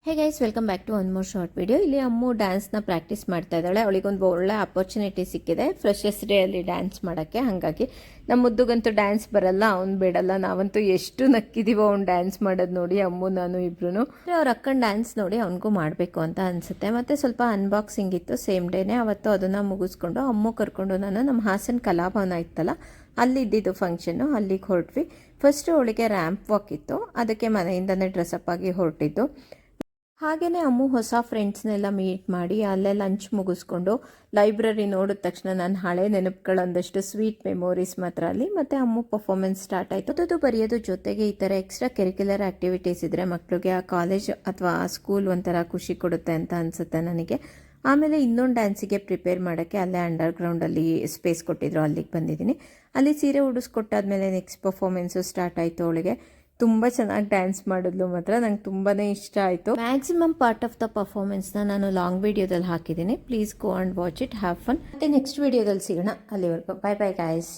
Hey guys, welcome back to one more short video. ಇಲ್ಲಿ Ammu ಡ್ಯಾನ್ಸ್ನ practice ಮಾಡ್ತಾ ಇದ್ದಾಳೆ. ಅವಳಿಗೊಂದು ಒಳ್ಳೆ ಅಪರ್ಚುನಿಟಿ ಸಿಕ್ಕಿದೆ ಫ್ರೆಶರ್ಸ್ ಡೇ ಅಲ್ಲಿ ಡ್ಯಾನ್ಸ್ ಮಾಡೋಕ್ಕೆ. ಹಾಗಾಗಿ ನಮ್ಮ ಮುದ್ದುಗಂತೂ ಡ್ಯಾನ್ಸ್ ಬರಲ್ಲ, ಅವ್ನು ಬಿಡಲ್ಲ. ನಾವಂತೂ ಎಷ್ಟು ನಕ್ಕಿದೀವೋ ಅವ್ನು ಡ್ಯಾನ್ಸ್ ಮಾಡೋದು ನೋಡಿ, ಅಮ್ಮು ನಾನು ಇಬ್ರು. ಅವ್ರ ಅಕ್ಕನ ಡ್ಯಾನ್ಸ್ ನೋಡಿ ಅವನಿಗೂ ಮಾಡಬೇಕು ಅಂತ ಅನಿಸುತ್ತೆ. ಮತ್ತು ಸ್ವಲ್ಪ ಅನ್ಬಾಕ್ಸಿಂಗ್ ಇತ್ತು ಸೇಮ್ ಡೇನೆ. ಅವತ್ತು ಅದನ್ನು ಮುಗಿಸ್ಕೊಂಡು ಅಮ್ಮು ಕರ್ಕೊಂಡು ನಾನು ನಮ್ಮ ಹಾಸನ ಕಲಾಭವನ ಇತ್ತಲ್ಲ, ಅಲ್ಲಿ ಇದ್ದಿದ್ದು ಫಂಕ್ಷನ್ನು, ಅಲ್ಲಿಗೆ ಹೊರಟ್ವಿ. ಫಸ್ಟು ಅವಳಿಗೆ ರ್ಯಾಂಪ್ ವಾಕ್ ಇತ್ತು, ಅದಕ್ಕೆ ಮನೆಯಿಂದನೇ ಡ್ರೆಸ್ಅಪ್ ಆಗಿ ಹೊರಟಿದ್ದು. ಹಾಗೆಯೇ ಅಮ್ಮು ಹೊಸ ಫ್ರೆಂಡ್ಸ್ನೆಲ್ಲ ಮೀಟ್ ಮಾಡಿ ಅಲ್ಲೇ ಲಂಚ್ ಮುಗಿಸ್ಕೊಂಡು ಲೈಬ್ರರಿ ನೋಡಿದ ತಕ್ಷಣ ನನ್ನ ಹಳೆ ನೆನಪುಗಳು ಒಂದಷ್ಟು ಸ್ವೀಟ್ ಮೆಮೊರೀಸ್ ಮಾತ್ರ ಅಲ್ಲಿ. ಮತ್ತು ಅಮ್ಮು ಪರ್ಫಾರ್ಮೆನ್ಸ್ ಸ್ಟಾರ್ಟ್ ಆಯಿತು. ಅದು ಬರೆಯೋದು ಜೊತೆಗೆ ಈ ಥರ ಎಕ್ಸ್ಟ್ರಾ ಕರಿಕ್ಯುಲರ್ ಆ್ಯಕ್ಟಿವಿಟೀಸ್ ಇದ್ದರೆ ಮಕ್ಕಳಿಗೆ ಆ ಕಾಲೇಜ್ ಅಥವಾ ಆ ಸ್ಕೂಲ್ ಒಂಥರ ಖುಷಿ ಕೊಡುತ್ತೆ ಅಂತ ಅನಿಸುತ್ತೆ ನನಗೆ. ಆಮೇಲೆ ಇನ್ನೊಂದು ಡ್ಯಾನ್ಸಿಗೆ ಪ್ರಿಪೇರ್ ಮಾಡೋಕ್ಕೆ ಅಲ್ಲೇ ಅಂಡರ್ಗ್ರೌಂಡಲ್ಲಿ ಸ್ಪೇಸ್ ಕೊಟ್ಟಿದ್ರು, ಅಲ್ಲಿಗೆ ಬಂದಿದ್ದೀನಿ. ಅಲ್ಲಿ ಸೀರೆ ಉಡಿಸ್ಕೊಟ್ಟಾದ್ಮೇಲೆ ನೆಕ್ಸ್ಟ್ ಪರ್ಫಾರ್ಮೆನ್ಸು ಸ್ಟಾರ್ಟ್ ಆಯಿತು. ಅವಳಿಗೆ ತುಂಬ ಚೆನ್ನಾಗಿ ಡ್ಯಾನ್ಸ್ ಮಾಡಿದ್ಲು, ಮಾತ್ರ ನಂಗೆ ತುಂಬಾ ಇಷ್ಟ ಆಯಿತು. ಮ್ಯಾಕ್ಸಿಮಮ್ ಪಾರ್ಟ್ ಆಫ್ ದ ಪರ್ಫಾರ್ಮೆನ್ಸ್ನ ನಾನು ಲಾಂಗ್ ವಿಡಿಯೋದಲ್ಲಿ ಹಾಕಿದ್ದೀನಿ. Please go and watch it, have fun. ಮತ್ತು ನೆಕ್ಸ್ಟ್ ವಿಡಿಯೋದಲ್ಲಿ ಸಿಗೋಣ. ಅಲ್ಲಿವರೆಗೂ ಬಾಯ್ ಬಾಯ್ ಗಾಯ್ಸ್.